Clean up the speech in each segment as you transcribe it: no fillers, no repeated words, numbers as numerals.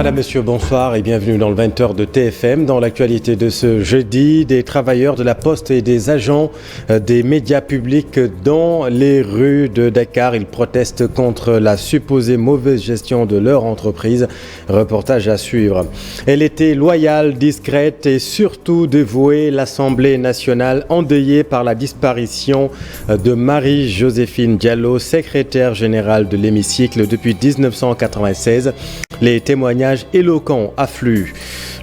Madame, Monsieur, bonsoir et bienvenue dans le 20h de TFM. Dans l'actualité de ce jeudi, des travailleurs de la Poste et des agents des médias publics dans les rues de Dakar. Ils protestent contre la supposée mauvaise gestion de leur entreprise. Reportage à suivre. Elle était loyale, discrète et surtout dévouée. L'Assemblée nationale endeuillée par la disparition de Marie-Joséphine Diallo, secrétaire générale de l'hémicycle depuis 1996. Les témoignages éloquents affluent.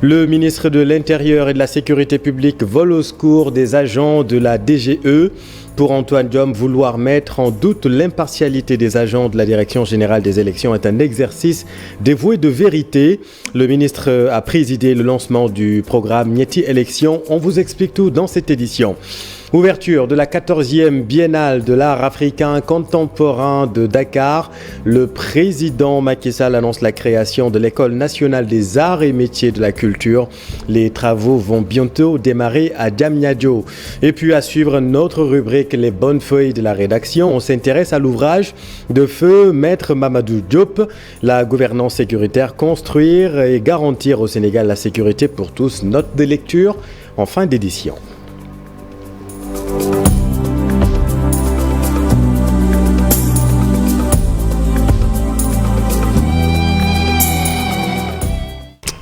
Le ministre de l'Intérieur et de la Sécurité publique vole au secours des agents de la DGE. Pour Antoine Diome, vouloir mettre en doute l'impartialité des agents de la Direction générale des élections est un exercice dévoué de vérité. Le ministre a présidé le lancement du programme Nieti Élections. On vous explique tout dans cette édition. Ouverture de la 14e biennale de l'art africain contemporain de Dakar. Le président Macky Sall annonce la création de l'École nationale des arts et métiers de la culture. Les travaux vont bientôt démarrer à Diamniadio. Et puis à suivre notre rubrique Les bonnes feuilles de la rédaction. On s'intéresse à l'ouvrage de feu Maître Mamadou Diop. La gouvernance sécuritaire, construire et garantir au Sénégal la sécurité pour tous. Note de lecture en fin d'édition.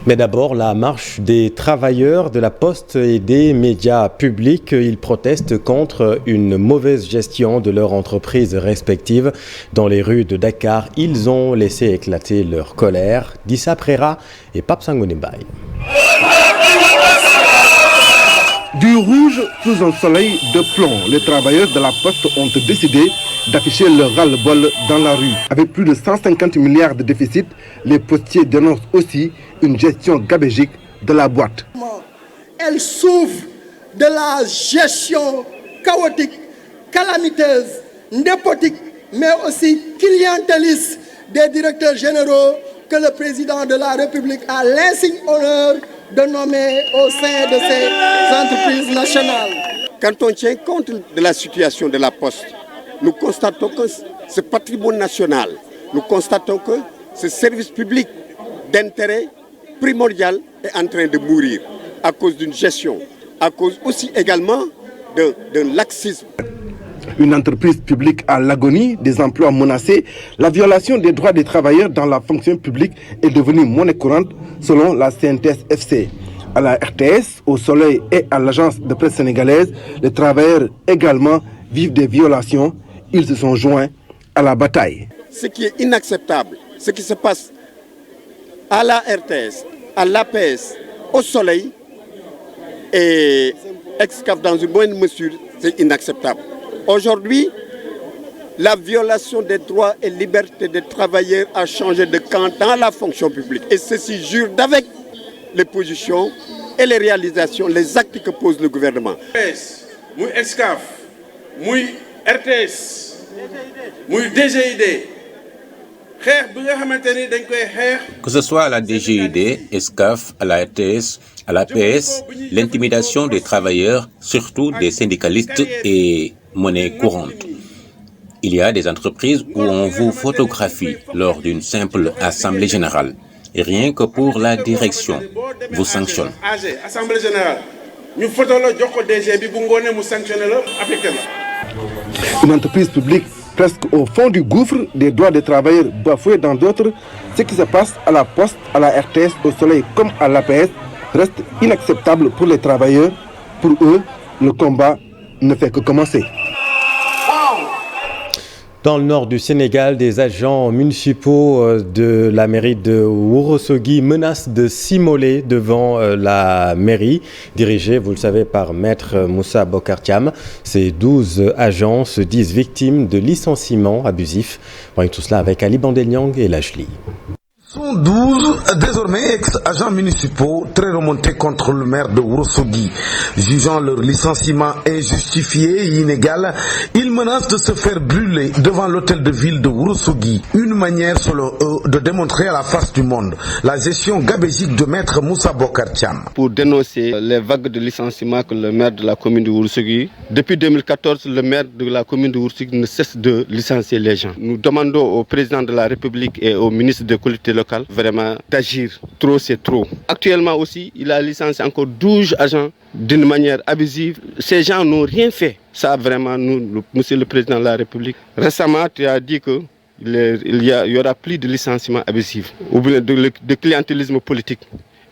Mais d'abord, la marche des travailleurs de la Poste et des médias publics. Ils protestent contre une mauvaise gestion de leur entreprise respective. Dans les rues de Dakar, ils ont laissé éclater leur colère. Dissa Prera et Pape Sangoné Mbaye. Du rouge sous un soleil de plomb, les travailleurs de la Poste ont décidé d'afficher leur ras-le-bol dans la rue. Avec plus de 150 milliards de déficit, les postiers dénoncent aussi une gestion gabégique de la boîte. Elle souffre de la gestion chaotique, calamiteuse, népotique, mais aussi clientéliste des directeurs généraux que le président de la République a l'insigne honneur de nommer au sein de ces entreprises nationales. Quand on tient compte de la situation de la Poste, nous constatons que ce patrimoine national, nous constatons que ce service public d'intérêt primordial est en train de mourir à cause d'une gestion, à cause aussi également d'un laxisme. Une entreprise publique à l'agonie, des emplois menacés, la violation des droits des travailleurs dans la fonction publique est devenue monnaie courante selon la CNTS-FC. À la RTS, au Soleil et à l'agence de presse sénégalaise, les travailleurs également vivent des violations. Ils se sont joints à la bataille. Ce qui est inacceptable, ce qui se passe à la RTS, à l'APS, au Soleil et Excaf dans une bonne mesure, c'est inacceptable. Aujourd'hui, la violation des droits et libertés des travailleurs a changé de camp dans la fonction publique. Et ceci jure d'avec les positions et les réalisations, les actes que pose le gouvernement. Muy Excaf, muy RTS, muy DGID. Que ce soit à la DGID, Excaf, à la RTS, à l'APS, l'intimidation des travailleurs, surtout des syndicalistes, est monnaie courante. Il y a des entreprises où on vous photographie lors d'une simple assemblée générale. Et rien que pour la direction, vous sanctionne. Une entreprise publique presque au fond du gouffre, des droits des travailleurs bafoués dans d'autres. Ce qui se passe à la Poste, à la RTS, au Soleil comme à l'APS reste inacceptable pour les travailleurs. Pour eux, le combat ne fait que commencer. Dans le nord du Sénégal, des agents municipaux de la mairie de Ourossogui menacent de s'immoler devant la mairie, dirigée, vous le savez, par Maître Moussa Bokar Thiam. Ces 12 agents se disent victimes de licenciements abusifs. Voyons tout cela avec Ali Bandeliang et Lachli. Sont 12 désormais ex-agents municipaux très remontés contre le maire de Ourossogui. Jugeant leur licenciement injustifié et inégal, ils menacent de se faire brûler devant l'hôtel de ville de Ourossogui. Une manière selon eux de démontrer à la face du monde la gestion gabégique de maître Moussa Bokar Thiam. Pour dénoncer les vagues de licenciement que le maire de la commune de Ourossogui, depuis 2014, le maire de la commune de Ourossogui ne cesse de licencier les gens. Nous demandons au président de la République et au ministre des collectivités locales, vraiment d'agir. Trop, c'est trop. Actuellement aussi, il a licencié encore 12 agents d'une manière abusive. Ces gens n'ont rien fait. Ça, vraiment, nous, monsieur le président de la République, récemment, tu as dit que il y aura plus de licenciements abusifs ou bien de clientélisme politique.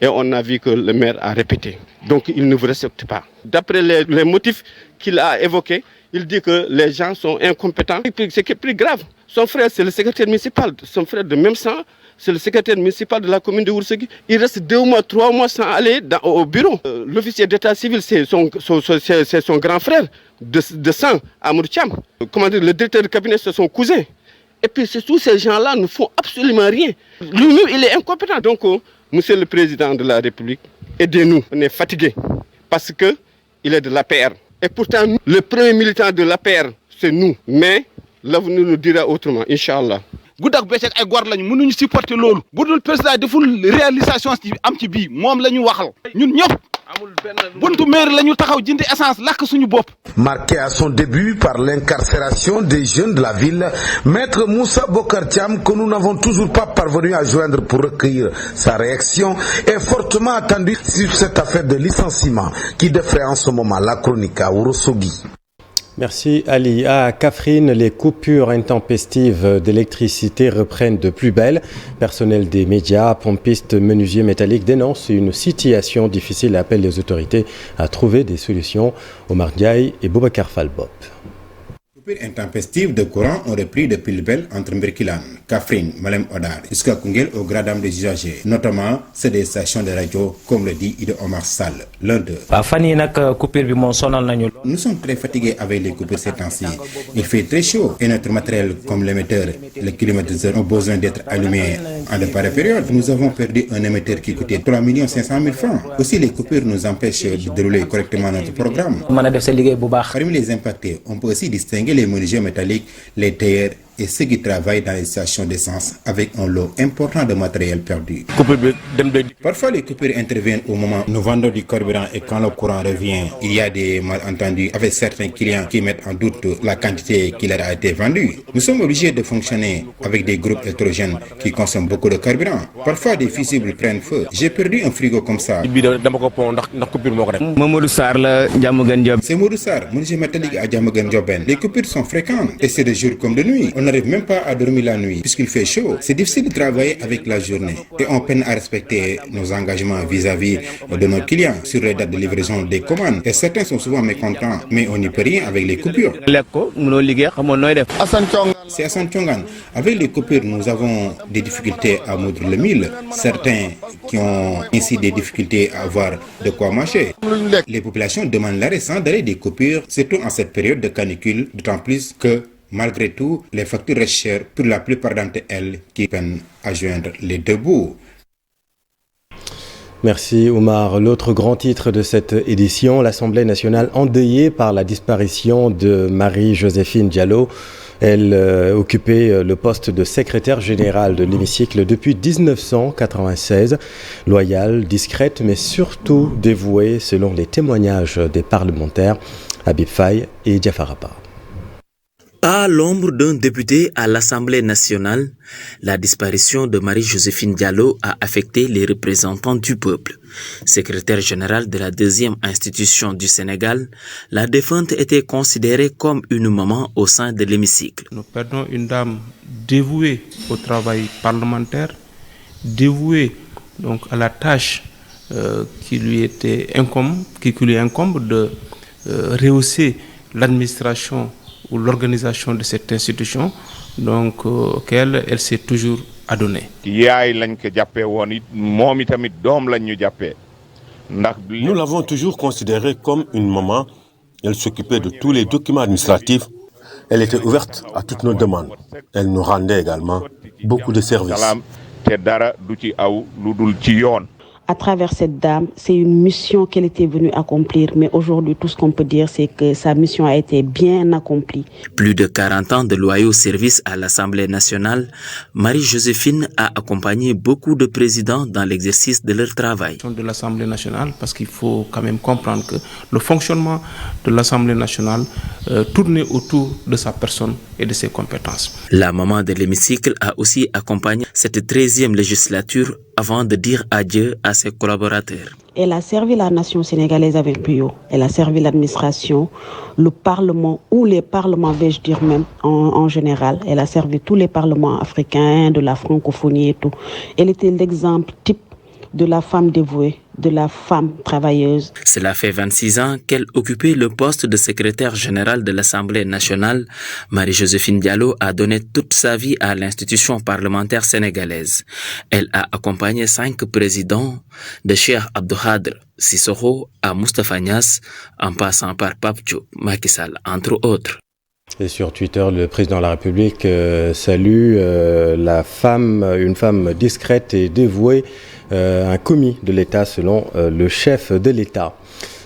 Et on a vu que le maire a répété. Donc il ne vous respecte pas. D'après les motifs qu'il a évoqués, il dit que les gens sont incompétents. Ce qui est plus grave, son frère c'est le secrétaire municipal, son frère de même sang, c'est le secrétaire municipal de la commune de Ourossogui. Il reste 2 mois, 3 mois sans aller au bureau. L'officier d'état civil, c'est son grand frère de sang, Amour Thiam. Comment dire, le directeur de cabinet, c'est son cousin. Et puis tous ces gens-là ne font absolument rien. Lui-même, il est incompétent. Donc, monsieur le président de la République, aidez-nous. On est fatigués parce qu'il est de l'APR. Et pourtant, le premier militant de l'APR, c'est nous. Mais l'avenir nous dira autrement, Inch'Allah. guddak bëccëg ay góor lañu mënuñu supporter loolu bu dul président deful réalisation am ci bii moom la ñu waxal ñun ñëpp buntu maire la ñu taxaw jënd essence lakk suñu bopp. Marqué à son début par l'incarcération des jeunes de la ville, Maître Moussa Bokar Thiam, que nous n'avons toujours pas parvenu à joindre pour recueillir sa réaction, est fortement attendu sur cette affaire de licenciement qui défraie en ce moment la chronique à Ourossogui. Merci Ali. À Kaffrine, les coupures intempestives d'électricité reprennent de plus belle. Personnel des médias, pompistes, menuisiers métalliques dénoncent une situation difficile et appellent les autorités à trouver des solutions. Omar Ndiaye et Boubacar Falbop. Les coupures intempestives de courant ont repris de plus belle entre Mbirkilan, Kaffrine, Malem Hodar, jusqu'à Koungheul au gradam des usagers, notamment ceux des stations de radio, comme le dit Ide Omar Sall, l'un d'eux. Nous sommes très fatigués avec les coupures ces temps-ci. Il fait très chaud et notre matériel, comme l'émetteur et le climatiseur, ont besoin d'être allumés en de pareilles périodes. Nous avons perdu un émetteur qui coûtait 3 500 000 francs. Aussi, les coupures nous empêchent de dérouler correctement notre programme. Parmi les impactés, on peut aussi distinguer les menuisiers métalliques, les tailleurs et ceux qui travaillent dans les stations d'essence avec un lot important de matériel perdu. Parfois, les coupures interviennent au moment où nous vendons du carburant et quand le courant revient, il y a des malentendus avec certains clients qui mettent en doute la quantité qui leur a été vendue. Nous sommes obligés de fonctionner avec des groupes électrogènes qui consomment beaucoup de carburant. Parfois, des fusibles prennent feu. J'ai perdu un frigo comme ça. C'est Modou Sarr, menuisier métallique à Diamaguène Diobène. Les coupures sont fréquentes et c'est de jour comme de nuit. On n'arrive même pas à dormir la nuit puisqu'il fait chaud. C'est difficile de travailler avec la journée et on peine à respecter nos engagements vis-à-vis de nos clients sur les dates de livraison des commandes. Et certains sont souvent mécontents, mais on n'y peut rien avec les coupures. C'est Hassan Thiongan. Avec les coupures, nous avons des difficultés à moudre le mil. Certains qui ont ainsi des difficultés à avoir de quoi manger. Les populations demandent l'arrêt sans d'arrêt des coupures, surtout en cette période de canicule, d'autant plus que malgré tout, les factures restent chères pour la plupart d'entre elles qui peinent à joindre les deux bouts. Merci Omar. L'autre grand titre de cette édition, l'Assemblée nationale endeuillée par la disparition de Marie-Joséphine Diallo. Elle occupait le poste de secrétaire générale de l'hémicycle depuis 1996. Loyale, discrète, mais surtout dévouée selon les témoignages des parlementaires Habib Faye et Diafar Apa. À l'ombre d'un député à l'Assemblée nationale, la disparition de Marie-Joséphine Diallo a affecté les représentants du peuple. Secrétaire générale de la deuxième institution du Sénégal, la défunte était considérée comme une maman au sein de l'hémicycle. Nous perdons une dame dévouée au travail parlementaire, dévouée donc à la tâche qui lui incombe de rehausser l'administration ou l'organisation de cette institution, donc auquel elle s'est toujours adonnée. Nous l'avons toujours considérée comme une maman. Elle s'occupait de tous les documents administratifs. Elle était ouverte à toutes nos demandes. Elle nous rendait également beaucoup de services. à travers cette dame, c'est une mission qu'elle était venue accomplir. Mais aujourd'hui, tout ce qu'on peut dire, c'est que sa mission a été bien accomplie. Plus de 40 ans de loyaux services à l'Assemblée nationale, Marie-Joséphine a accompagné beaucoup de présidents dans l'exercice de leur travail. De l'Assemblée nationale, parce qu'il faut quand même comprendre que le fonctionnement de l'Assemblée nationale tournait autour de sa personne et de ses compétences. La maman de l'hémicycle a aussi accompagné cette 13e législature avant de dire adieu à ses collaborateurs. Elle a servi la nation sénégalaise avec brio. Elle a servi l'administration, le Parlement ou les parlements, vais-je dire même en général. Elle a servi tous les parlements africains, de la francophonie et tout. Elle était l'exemple type de la femme dévouée, de la femme travailleuse. Cela fait 26 ans qu'elle occupait le poste de secrétaire générale de l'Assemblée nationale. Marie-Joséphine Diallo a donné toute sa vie à l'institution parlementaire sénégalaise. Elle a accompagné 5 présidents, de Cheikh Abdou Khadre Sissoko à Moustapha Niasse, en passant par Pape Diop, Macky Sall, entre autres. Et sur Twitter, le président de la République salue une femme discrète et dévouée, un commis de l'État selon le chef de l'État.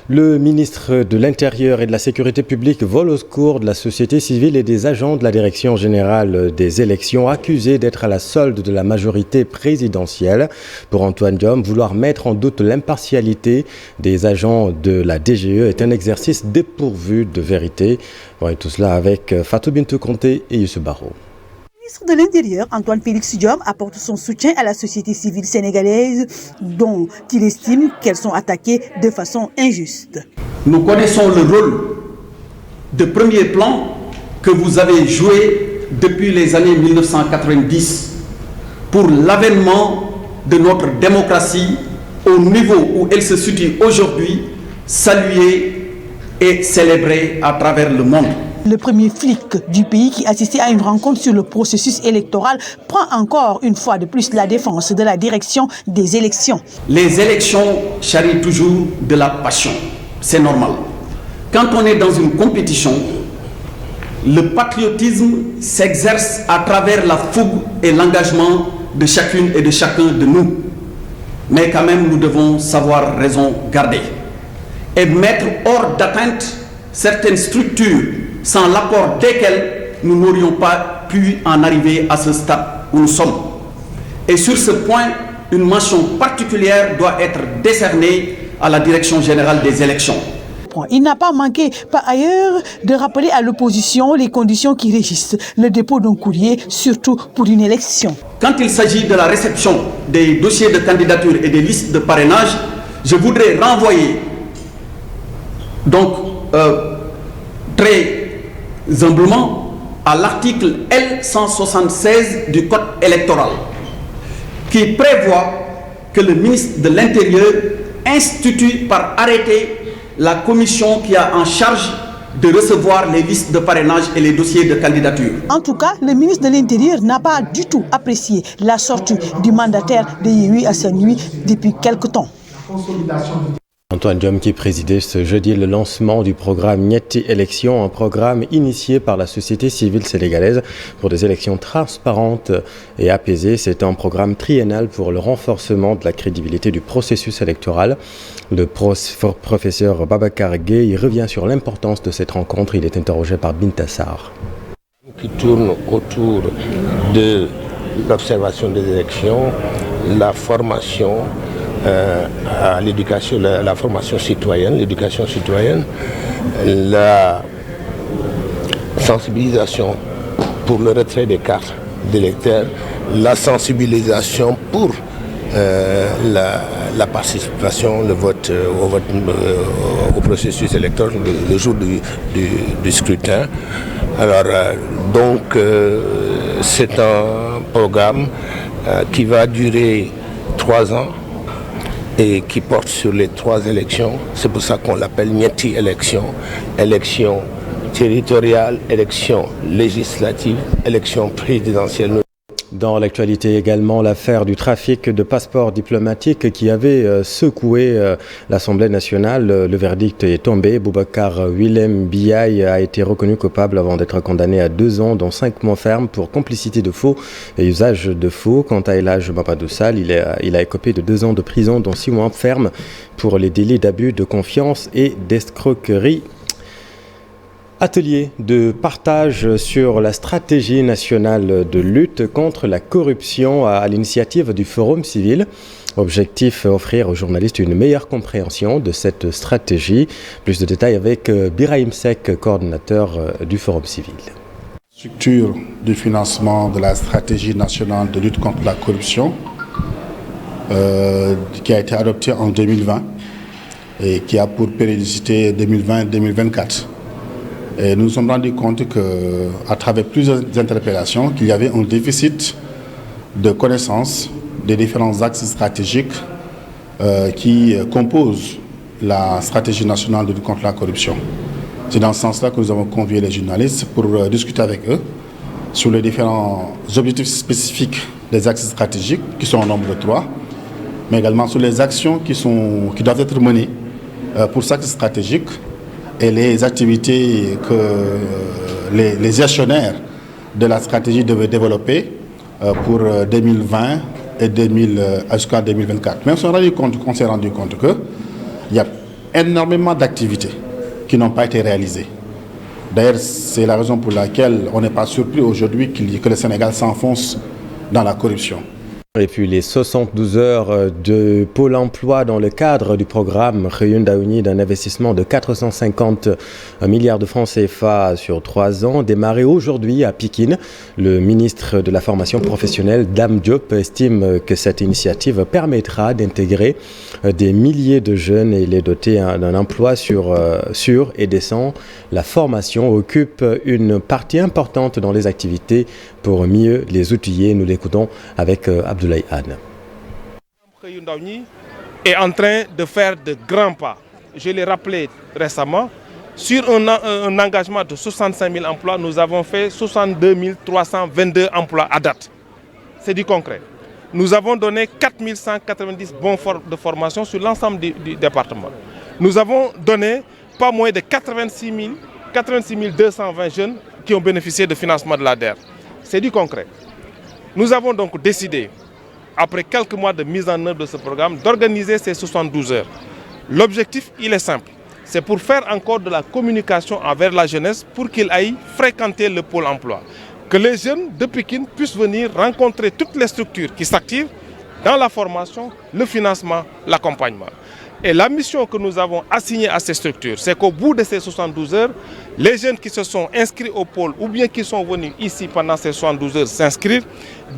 Le ministre de l'Intérieur et de la Sécurité publique vole au secours de la société civile et des agents de la Direction générale des élections accusés d'être à la solde de la majorité présidentielle. Pour Antoine Diome, vouloir mettre en doute l'impartialité des agents de la DGE est un exercice dépourvu de vérité. Voyez tout cela avec Fatou Bintou Conté et Youssou Barro. Le ministre de l'Intérieur, Antoine Félix Diome, apporte son soutien à la société civile sénégalaise, dont il estime qu'elles sont attaquées de façon injuste. Nous connaissons le rôle de premier plan que vous avez joué depuis les années 1990 pour l'avènement de notre démocratie au niveau où elle se situe aujourd'hui, saluée et célébrée à travers le monde. Le premier flic du pays qui assistait à une rencontre sur le processus électoral prend encore une fois de plus la défense de la direction des élections. Les élections charrient toujours de la passion, c'est normal. Quand on est dans une compétition, le patriotisme s'exerce à travers la fougue et l'engagement de chacune et de chacun de nous. Mais quand même, nous devons savoir raison garder et mettre hors d'atteinte certaines structures sans l'accord desquelles nous n'aurions pas pu en arriver à ce stade où nous sommes. Et sur ce point, une mention particulière doit être décernée à la Direction générale des élections. Il n'a pas manqué par ailleurs de rappeler à l'opposition les conditions qui régissent le dépôt d'un courrier, surtout pour une élection. Quand il s'agit de la réception des dossiers de candidature et des listes de parrainage, je voudrais renvoyer donc très humblement à l'article L176 du Code électoral qui prévoit que le ministre de l'Intérieur institue par arrêté la commission qui a en charge de recevoir les listes de parrainage et les dossiers de candidature. En tout cas, le ministre de l'Intérieur n'a pas du tout apprécié la sortie du mandataire de Yewwi Askan-Wi depuis quelque temps. Antoine Diome qui présidait ce jeudi le lancement du programme Nieti Élections, un programme initié par la société civile sénégalaise pour des élections transparentes et apaisées. C'est un programme triennal pour le renforcement de la crédibilité du processus électoral. Le professeur Babacar Gueye y revient sur l'importance de cette rencontre. Il est interrogé par Bintassar. Qui tourne autour de l'observation des élections, la formation à l'éducation, la formation citoyenne, l'éducation citoyenne, la sensibilisation pour le retrait des cartes d'électeurs, la sensibilisation pour la participation, le vote, au processus électoral le jour du scrutin. Alors donc c'est un programme qui va durer 3 ans et qui porte sur les 3 élections. C'est pour ça qu'on l'appelle Nieti Élections. Élections territoriales, élections législatives, élections présidentielles. Dans l'actualité également, l'affaire du trafic de passeports diplomatiques qui avait secoué l'Assemblée nationale. Le verdict est tombé. Boubacar Willem Biaye a été reconnu coupable avant d'être condamné à 2 ans, dont 5 mois ferme pour complicité de faux et usage de faux. Quant à El Hadj Mamadou Sall, il a écopé de 2 ans de prison, dont 6 mois ferme pour les délits d'abus de confiance et d'escroquerie. Atelier de partage sur la stratégie nationale de lutte contre la corruption à l'initiative du Forum civil. Objectif, offrir aux journalistes une meilleure compréhension de cette stratégie. Plus de détails avec Birahim Seck, coordinateur du Forum civil. Structure du financement de la stratégie nationale de lutte contre la corruption qui a été adoptée en 2020 et qui a pour périodicité 2020-2024. Et nous nous sommes rendus compte qu'à travers plusieurs interpellations, qu'il y avait un déficit de connaissance des différents axes stratégiques qui composent la stratégie nationale de lutte contre la corruption. C'est dans ce sens-là que nous avons convié les journalistes pour discuter avec eux sur les différents objectifs spécifiques des axes stratégiques, qui sont au nombre de 3, mais également sur les actions qui doivent être menées pour cet axe stratégique, et les activités que les gestionnaires de la stratégie devaient développer pour 2020 et jusqu'à 2024. Mais on s'est rendu compte qu'il y a énormément d'activités qui n'ont pas été réalisées. D'ailleurs, c'est la raison pour laquelle on n'est pas surpris aujourd'hui que le Sénégal s'enfonce dans la corruption. Et puis les 72 heures de Pôle emploi dans le cadre du programme Réunion Daouni d'un investissement de 450 milliards de francs CFA sur 3 ans, démarré aujourd'hui à Pikine. Le ministre de la formation professionnelle, Dame Diop, estime que cette initiative permettra d'intégrer des milliers de jeunes et les doter d'un emploi sûr et décent. La formation occupe une partie importante dans les activités pour mieux les outiller. Nous l'écoutons avec Abdoulaye Anne. Est en train de faire de grands pas. Je l'ai rappelé récemment, sur un engagement de 65 000 emplois, nous avons fait 62 322 emplois à date. C'est du concret. Nous avons donné 4 190 bons de formation sur l'ensemble du département. Nous avons donné pas moins de 86 220 jeunes qui ont bénéficié de financement de l'ADER. C'est du concret. Nous avons donc décidé, après quelques mois de mise en œuvre de ce programme, d'organiser ces 72 heures. L'objectif, il est simple. C'est pour faire encore de la communication envers la jeunesse pour qu'ils aillent fréquenter le pôle emploi. Que les jeunes de Pikine puissent venir rencontrer toutes les structures qui s'activent dans la formation, le financement, l'accompagnement. Et la mission que nous avons assignée à ces structures, c'est qu'au bout de ces 72 heures, les jeunes qui se sont inscrits au pôle ou bien qui sont venus ici pendant ces 72 heures s'inscrire,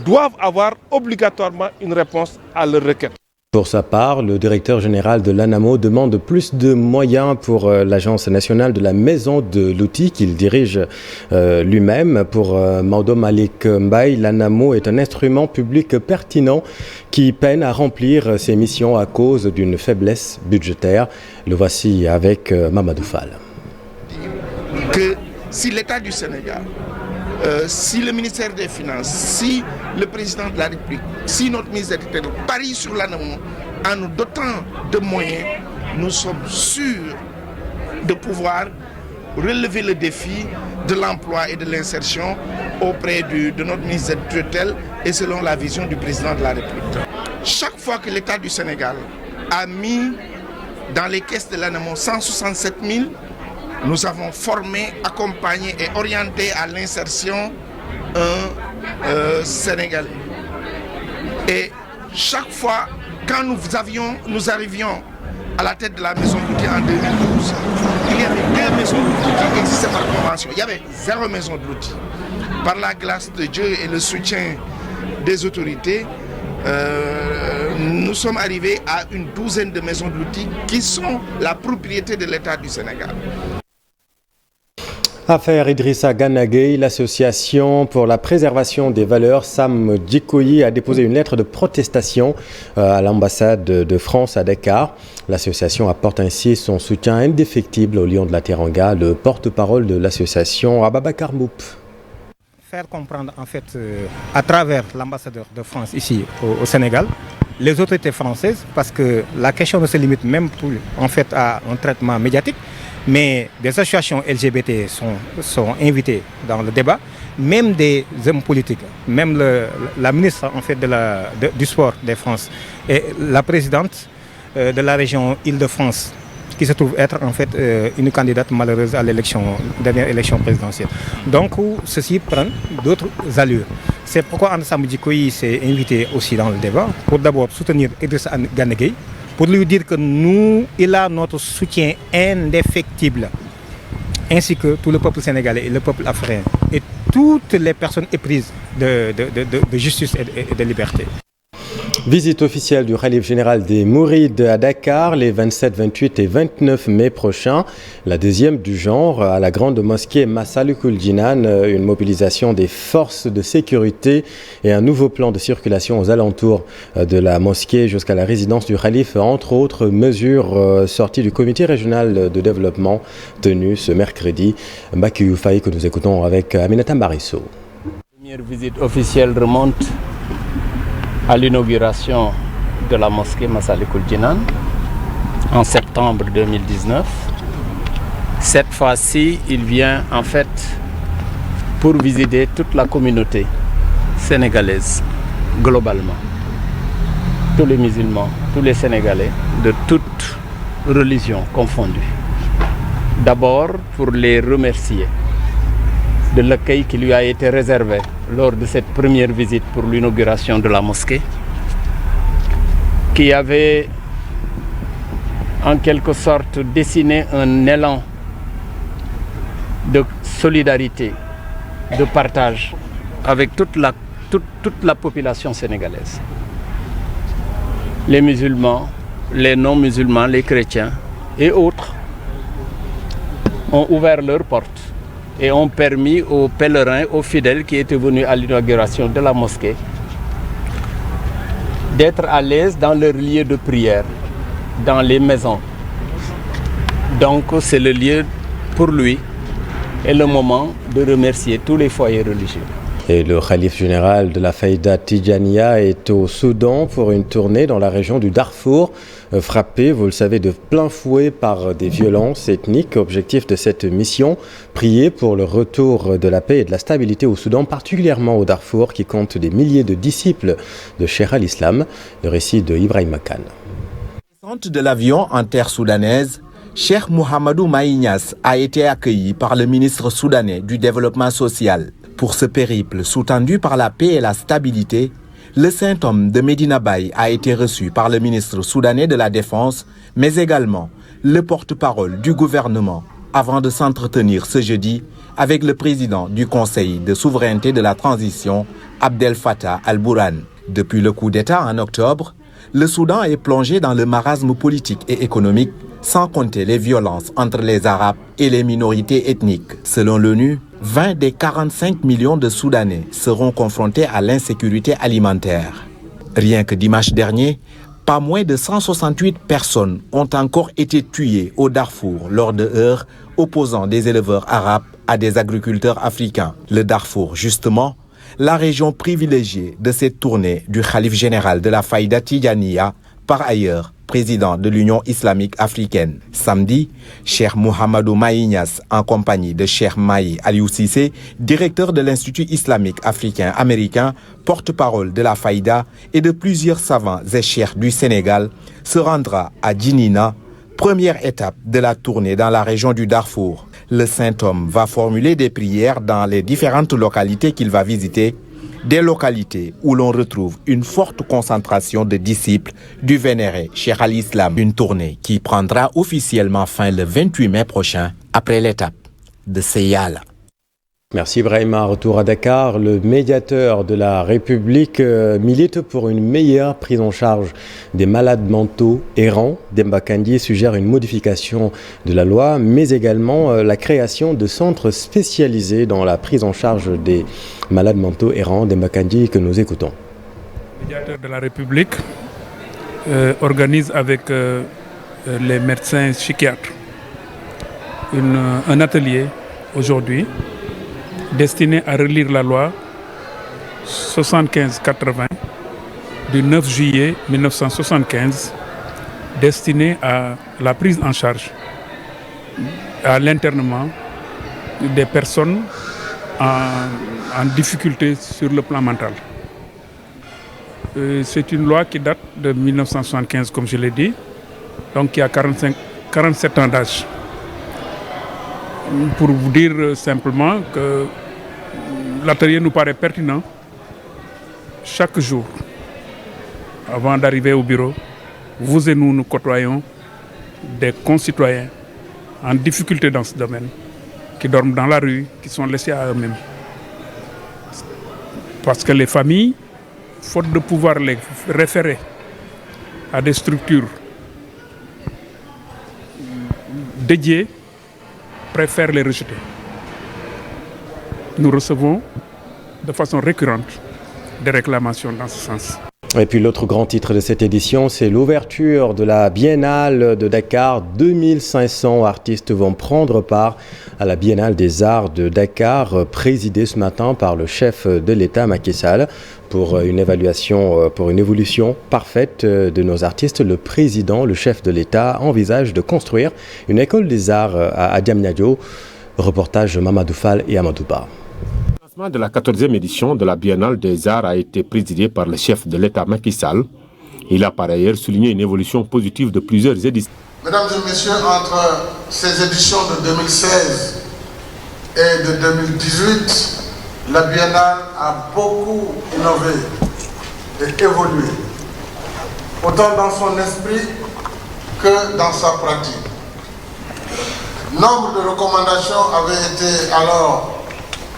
doivent avoir obligatoirement une réponse à leur requête. Pour sa part, le directeur général de l'ANAMO demande plus de moyens pour l'Agence nationale de la maison de l'outil qu'il dirige lui-même. Pour Maodo Malik Mbaye, l'ANAMO est un instrument public pertinent qui peine à remplir ses missions à cause d'une faiblesse budgétaire. Le voici avec Mamadou Fall. Que si l'État du Sénégal, si le ministère des Finances, si le président de la République, si notre ministre de l'Intérieur parie sur l'ANAMO en nous dotant de moyens, nous sommes sûrs de pouvoir relever le défi de l'emploi et de l'insertion auprès de notre ministre de tutelle et selon la vision du président de la République. Chaque fois que l'État du Sénégal a mis dans les caisses de l'ANAMO 167 000, nous avons formé, accompagné et orienté à l'insertion un Sénégalais. Et chaque fois, quand nous arrivions à la tête de la maison d'outils en 2012, il y avait 2 maisons d'outils qui existaient par convention. Il y avait 0 maison d'outils. Par la grâce de Dieu et le soutien des autorités, nous sommes arrivés à une 12aine de maisons d'outils qui sont la propriété de l'État du Sénégal. Affaire Idrissa Gana Gueye, l'association pour la préservation des valeurs Sam Djikoyi a déposé une lettre de protestation à l'ambassade de France à Dakar. L'association apporte ainsi son soutien indéfectible au Lion de la Teranga, le porte-parole de l'association Ababakar Mboup. faire comprendre en fait à travers l'ambassadeur de France ici au Sénégal, les autorités françaises, parce que la question ne se limite même plus en fait à un traitement médiatique, mais des associations LGBT sont invitées dans le débat, même des hommes politiques, même la ministre en fait du sport de France et la présidente de la région Île-de-France, qui se trouve être en fait une candidate malheureuse à dernière élection présidentielle. Donc ceci prend d'autres allures. C'est pourquoi Ensemble Djikoyi s'est invité aussi dans le débat pour d'abord soutenir Idrissa Gana Gueye, pour lui dire que il a notre soutien indéfectible, ainsi que tout le peuple sénégalais et le peuple africain et toutes les personnes éprises de justice et de liberté. Visite officielle du Khalif général des Mourides à Dakar les 27, 28 et 29 mai prochains. La deuxième du genre à la grande mosquée Massalikul Jinan. Une mobilisation des forces de sécurité et un nouveau plan de circulation aux alentours de la mosquée jusqu'à la résidence du Khalif. Entre autres mesures sorties du comité régional de développement tenu ce mercredi. Mbaki Faye que nous écoutons avec Aminata Mbarisso. La première visite officielle remonte à l'inauguration de la mosquée Massalikul Jinan en septembre 2019. Cette fois-ci, il vient en fait pour visiter toute la communauté sénégalaise globalement. Tous les musulmans, tous les Sénégalais de toutes religions confondues. D'abord pour les remercier de l'accueil qui lui a été réservé lors de cette première visite pour l'inauguration de la mosquée, qui avait en quelque sorte dessiné un élan de solidarité, de partage avec toute la population sénégalaise. Les musulmans, les non-musulmans, les chrétiens et autres ont ouvert leurs portes et ont permis aux pèlerins, aux fidèles qui étaient venus à l'inauguration de la mosquée d'être à l'aise dans leur lieu de prière, dans les maisons. Donc c'est le lieu pour lui et le moment de remercier tous les foyers religieux. Et le Khalif général de la Faïda Tidjaniya est au Soudan pour une tournée dans la région du Darfour, frappé, vous le savez, de plein fouet par des violences ethniques. Objectif de cette mission, prier pour le retour de la paix et de la stabilité au Soudan, particulièrement au Darfour, qui compte des milliers de disciples de Cheikh al-Islam. Le récit de Ibrahim Makan. Descente de l'avion en terre soudanaise, Cheikh Mouhamadou Maïnias a été accueilli par le ministre soudanais du développement social. Pour ce périple sous-tendu par la paix et la stabilité, le saint homme de Medina Baye a été reçu par le ministre soudanais de la Défense, mais également le porte-parole du gouvernement, avant de s'entretenir ce jeudi avec le président du Conseil de souveraineté de la transition, Abdel Fattah al-Burhan. Depuis le coup d'État en octobre, le Soudan est plongé dans le marasme politique et économique, sans compter les violences entre les Arabes et les minorités ethniques. Selon l'ONU, 20 des 45 millions de Soudanais seront confrontés à l'insécurité alimentaire. Rien que dimanche dernier, pas moins de 168 personnes ont encore été tuées au Darfour lors de heurts opposant des éleveurs arabes à des agriculteurs africains. Le Darfour, justement, la région privilégiée de cette tournée du Khalif général de la Faïda Tidjaniya, par ailleurs président de l'Union islamique africaine. Samedi, Cheikh Mouhamadou Maïnias, en compagnie de Cheikh Mahi Aliou Cissé, directeur de l'Institut islamique africain américain, porte-parole de la Faïda et de plusieurs savants et cheikhs du Sénégal, se rendra à Djinina, première étape de la tournée dans la région du Darfour. Le saint homme va formuler des prières dans les différentes localités qu'il va visiter, des localités où l'on retrouve une forte concentration de disciples du vénéré Cheikh al-Islam. Une tournée qui prendra officiellement fin le 28 mai prochain, après l'étape de Seyala. Merci Brahima. Retour à Dakar. Le médiateur de la République milite pour une meilleure prise en charge des malades mentaux errants. Demba Kandji suggère une modification de la loi, mais également la création de centres spécialisés dans la prise en charge des malades mentaux errants. Demba Kandji que nous écoutons. Le médiateur de la République organise avec les médecins psychiatres un atelier aujourd'hui destiné à relire la loi 75-80 du 9 juillet 1975, destinée à la prise en charge, à l'internement des personnes en difficulté sur le plan mental. C'est une loi qui date de 1975, comme je l'ai dit, donc qui a 47 ans d'âge. Pour vous dire simplement que l'atelier nous paraît pertinent chaque jour. Avant d'arriver au bureau, vous et nous côtoyons des concitoyens en difficulté dans ce domaine, qui dorment dans la rue, qui sont laissés à eux-mêmes. Parce que les familles, faute de pouvoir les référer à des structures dédiées, préfèrent les rejeter. Nous recevons de façon récurrente des réclamations dans ce sens. Et puis l'autre grand titre de cette édition, c'est l'ouverture de la Biennale de Dakar. 2500 artistes vont prendre part à la Biennale des Arts de Dakar, présidée ce matin par le chef de l'État, Macky Sall. Pour une évolution parfaite de nos artistes, le président, le chef de l'État, envisage de construire une école des arts à Diamniadio. Reportage Mamadou Fall et Amadou Ba. Le lancement de la 14e édition de la Biennale des Arts a été présidé par le chef de l'État Macky Sall. Il a par ailleurs souligné une évolution positive de plusieurs éditions. Mesdames et messieurs, entre ces éditions de 2016 et de 2018, la Biennale a beaucoup innové et évolué, autant dans son esprit que dans sa pratique. Nombre de recommandations avaient été alors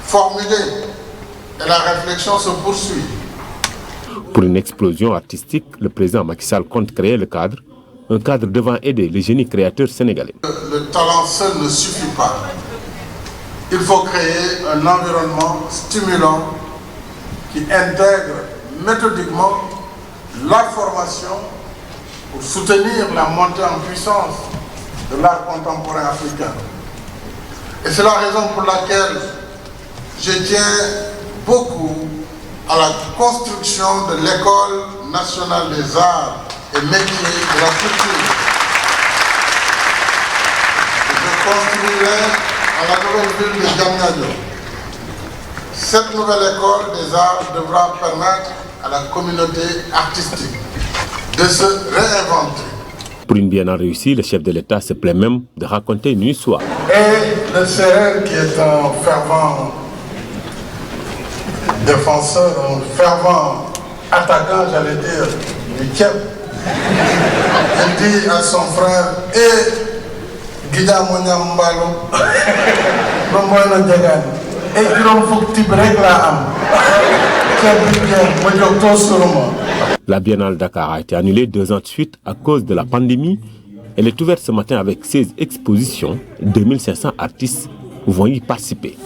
formulées et la réflexion se poursuit. Pour une explosion artistique, le président Macky Sall compte créer le cadre, un cadre devant aider les génies créateurs sénégalais. Le talent seul ne suffit pas. Il faut créer un environnement stimulant qui intègre méthodiquement la formation pour soutenir la montée en puissance de l'art contemporain africain. Et c'est la raison pour laquelle je tiens beaucoup à la construction de l'École nationale des arts et métiers de la culture. Je construirai à la nouvelle ville de Diamniadio. Cette nouvelle école des arts devra permettre à la communauté artistique de se réinventer. Pour une biennale réussie, le chef de l'État se plaît même de raconter une histoire. Et le Sérère, qui est un fervent défenseur, un fervent attaquant, j'allais dire, du Tchèp, il dit à son frère, Guida Monyam Mbalo, Lomoyna Djagan, et Jurom Fuk Tibrek la Am, La Biennale Dakar a été annulée 2 ans de suite à cause de la pandémie. Elle est ouverte ce matin avec 16 expositions. 2500 artistes vont y participer.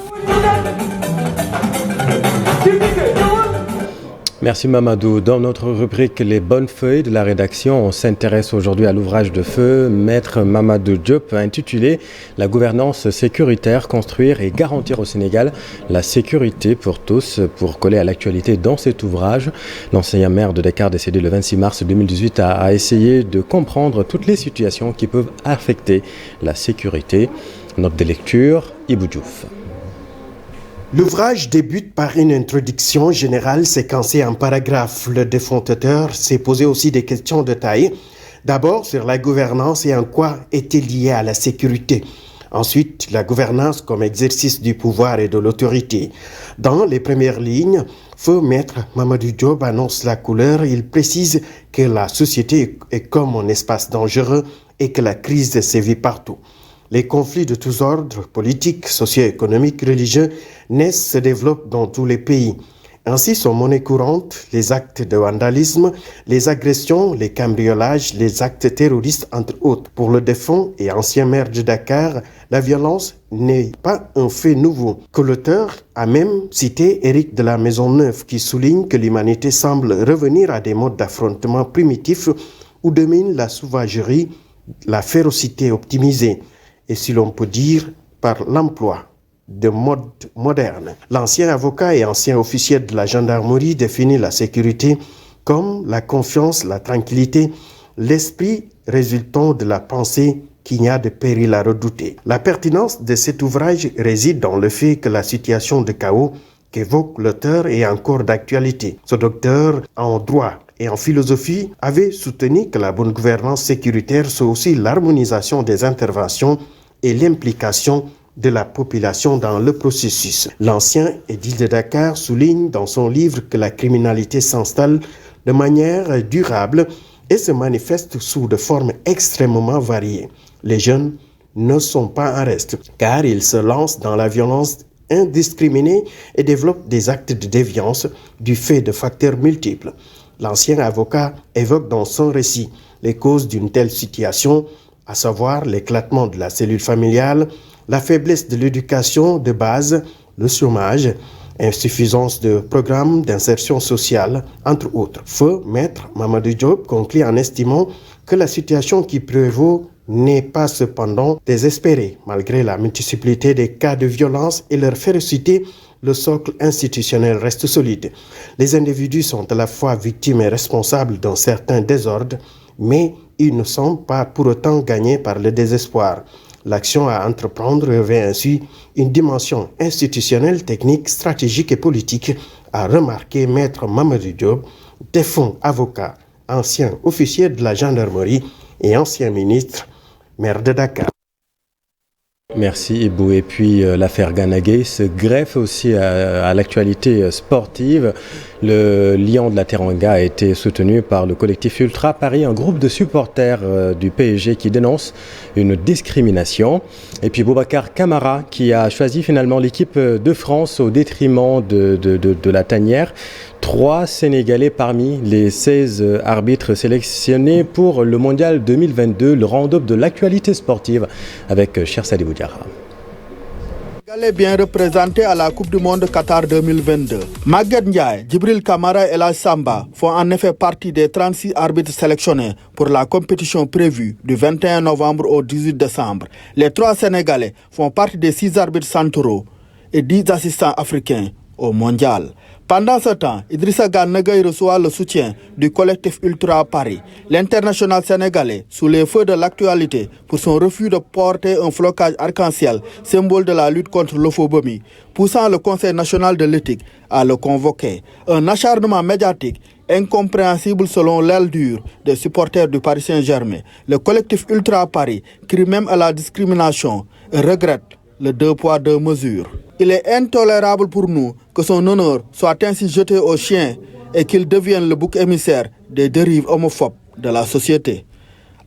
Merci Mamadou. Dans notre rubrique Les bonnes feuilles de la rédaction, on s'intéresse aujourd'hui à l'ouvrage de feu Maître Mamadou Diop intitulé La gouvernance sécuritaire, construire et garantir au Sénégal la sécurité pour tous. Pour coller à l'actualité dans cet ouvrage, l'ancien maire de Dakar décédé le 26 mars 2018 a essayé de comprendre toutes les situations qui peuvent affecter la sécurité. Note de lecture, Ibou Diouf. L'ouvrage débute par une introduction générale séquencée en paragraphes. Le défondateur s'est posé aussi des questions de taille. D'abord sur la gouvernance et en quoi est-elle liée à la sécurité. Ensuite, la gouvernance comme exercice du pouvoir et de l'autorité. Dans les premières lignes, feu Maître Mamadou Diop annonce la couleur. Il précise que la société est comme un espace dangereux et que la crise sévit partout. Les conflits de tous ordres, politiques, socio-économiques, religieux, naissent, se développent dans tous les pays. Ainsi sont monnaie courante les actes de vandalisme, les agressions, les cambriolages, les actes terroristes, entre autres. Pour le défunt et ancien maire de Dakar, la violence n'est pas un fait nouveau. Que l'auteur a même cité Éric de la Maisonneuve qui souligne que l'humanité semble revenir à des modes d'affrontement primitifs où domine la sauvagerie, la férocité optimisée. Et si l'on peut dire, par l'emploi de mode moderne. L'ancien avocat et ancien officier de la gendarmerie définit la sécurité comme la confiance, la tranquillité, l'esprit résultant de la pensée qu'il n'y a de péril à redouter. La pertinence de cet ouvrage réside dans le fait que la situation de chaos qu'évoque l'auteur est encore d'actualité. Ce docteur en droit et en philosophie avait soutenu que la bonne gouvernance sécuritaire, c'est aussi l'harmonisation des interventions et l'implication de la population dans le processus. L'ancien édile de Dakar souligne dans son livre que la criminalité s'installe de manière durable et se manifeste sous de formes extrêmement variées. Les jeunes ne sont pas en reste, car ils se lancent dans la violence indiscriminée et développent des actes de déviance du fait de facteurs multiples. L'ancien avocat évoque dans son récit les causes d'une telle situation, à savoir l'éclatement de la cellule familiale, la faiblesse de l'éducation de base, le chômage, insuffisance de programmes d'insertion sociale, entre autres. Feu Maître Mamadou Diop conclut en estimant que la situation qui prévaut n'est pas cependant désespérée. Malgré la multiplicité des cas de violence et leur férocité, le socle institutionnel reste solide. Les individus sont à la fois victimes et responsables d'un certain désordre, mais ils ne sont pas pour autant gagnés par le désespoir. L'action à entreprendre revêt ainsi une dimension institutionnelle, technique, stratégique et politique, a remarqué Maître Mamadou Diop, défunt avocat, ancien officier de la gendarmerie et ancien ministre, maire de Dakar. Merci Ibou. Et puis l'affaire Gana Gueye se greffe aussi à l'actualité sportive. Le Lion de la Teranga a été soutenu par le collectif Ultra Paris, un groupe de supporters du PSG qui dénonce une discrimination. Et puis Boubacar Camara qui a choisi finalement l'équipe de France au détriment de la tanière. 3 Sénégalais parmi les 16 arbitres sélectionnés pour le Mondial 2022, le round-up de l'actualité sportive avec Cher Sadibou Diarra. Sénégalais bien représentés à la Coupe du Monde Qatar 2022. Maguette Ndiaye, Djibril Kamara et El Samba font en effet partie des 36 arbitres sélectionnés pour la compétition prévue du 21 novembre au 18 décembre. Les 3 Sénégalais font partie des 6 arbitres centraux et 10 assistants africains au Mondial. Pendant ce temps, Idrissa Gana Gueye reçoit le soutien du collectif Ultra Paris, l'international sénégalais sous les feux de l'actualité pour son refus de porter un flocage arc-en-ciel, symbole de la lutte contre l'homophobie, poussant le Conseil national de l'éthique à le convoquer. Un acharnement médiatique incompréhensible selon l'aile dure des supporters du Paris Saint-Germain. Le collectif Ultra Paris crie même à la discrimination et regrette le 2 poids 2 mesures. Il est intolérable pour nous que son honneur soit ainsi jeté aux chiens et qu'il devienne le bouc émissaire des dérives homophobes de la société.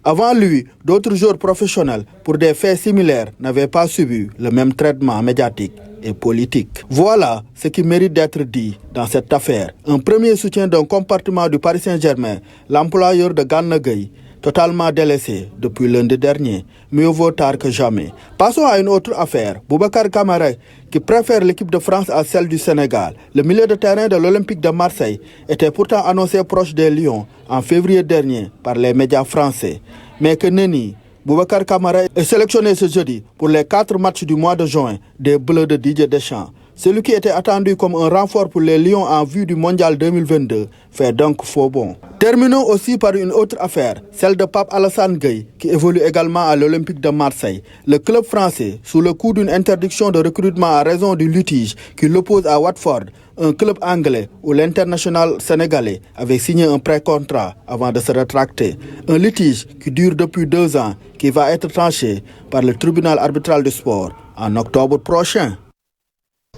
Avant lui, d'autres joueurs professionnels, pour des faits similaires, n'avaient pas subi le même traitement médiatique et politique. Voilà ce qui mérite d'être dit dans cette affaire. Un premier soutien d'un compartiment du Paris Saint-Germain, l'employeur de Gana Gueye, totalement délaissé depuis lundi dernier. Mieux vaut tard que jamais. Passons à une autre affaire. Boubacar Camara, qui préfère l'équipe de France à celle du Sénégal. Le milieu de terrain de l'Olympique de Marseille était pourtant annoncé proche des Lions en février dernier par les médias français. Mais que nenni, Boubacar Camara est sélectionné ce jeudi pour les 4 matchs du mois de juin des Bleus de Didier Deschamps. Celui qui était attendu comme un renfort pour les Lions en vue du Mondial 2022 fait donc faux bond. Terminons aussi par une autre affaire, celle de Pape Alassane Gueye, qui évolue également à l'Olympique de Marseille. Le club français, sous le coup d'une interdiction de recrutement à raison du litige qui l'oppose à Watford, un club anglais où l'international sénégalais avait signé un pré-contrat avant de se rétracter. Un litige qui dure depuis 2 ans, qui va être tranché par le tribunal arbitral du sport en octobre prochain.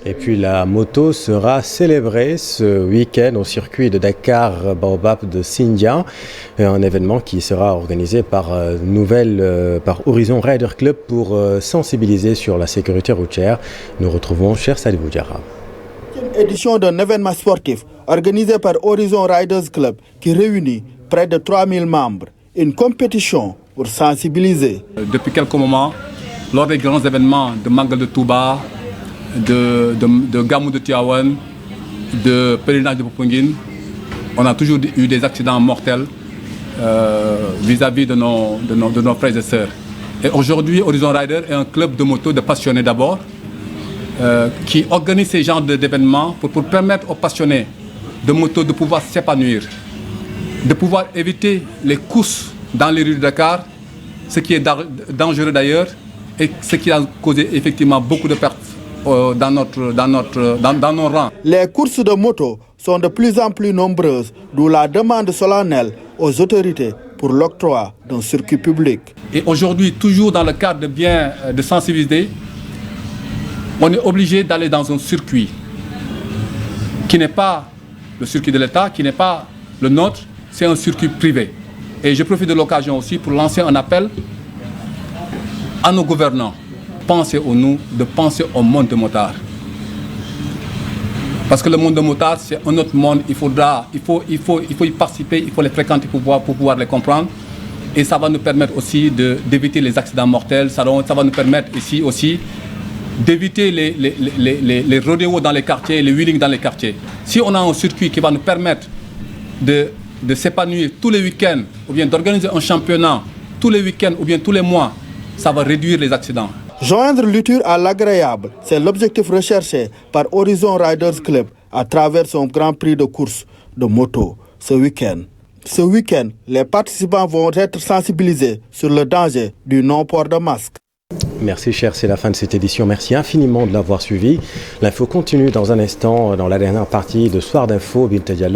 Et puis la moto sera célébrée ce week-end au circuit de Dakar Baobab de Sindia, un événement qui sera organisé par Horizon Rider Club pour sensibiliser sur la sécurité routière. Nous retrouvons Cher Sadibou Diarra. Édition d'un événement sportif organisé par Horizon Riders Club qui réunit près de 3000 membres. Une compétition pour sensibiliser. Depuis quelques moments, lors des grands événements de Magal de Touba, de Gamou de Tiawan, de pèlerinage de Popenguine, on a toujours eu des accidents mortels vis-à-vis de nos frères et sœurs. Et aujourd'hui, Horizon Rider est un club de moto de passionnés d'abord, qui organise ces genres d'événements pour permettre aux passionnés de moto de pouvoir s'épanouir, de pouvoir éviter les courses dans les rues de Dakar, ce qui est dangereux d'ailleurs, et ce qui a causé effectivement beaucoup de pertes dans nos rangs. Les courses de moto sont de plus en plus nombreuses, d'où la demande solennelle aux autorités pour l'octroi d'un circuit public. Et aujourd'hui, toujours dans le cadre de sensibiliser, on est obligé d'aller dans un circuit qui n'est pas le circuit de l'État, qui n'est pas le nôtre, c'est un circuit privé. Et je profite de l'occasion aussi pour lancer un appel à nos gouvernants. Pensez de penser au monde de motards. Parce que le monde de motards, c'est un autre monde, il faut y participer, il faut les fréquenter pour pouvoir les comprendre. Et ça va nous permettre aussi d'éviter les accidents mortels, ça va nous permettre ici aussi d'éviter les rodéos dans les quartiers, les wheelings dans les quartiers. Si on a un circuit qui va nous permettre de s'épanouir tous les week-ends, ou bien d'organiser un championnat tous les week-ends, ou bien tous les mois, ça va réduire les accidents. Joindre l'utile à l'agréable, c'est l'objectif recherché par Horizon Riders Club à travers son grand prix de course de moto ce week-end. Ce week-end, les participants vont être sensibilisés sur le danger du non-port de masque. Merci cher, c'est la fin de cette édition. Merci infiniment de l'avoir suivi. L'info continue dans un instant dans la dernière partie de Soir d'Info. Binta Diallo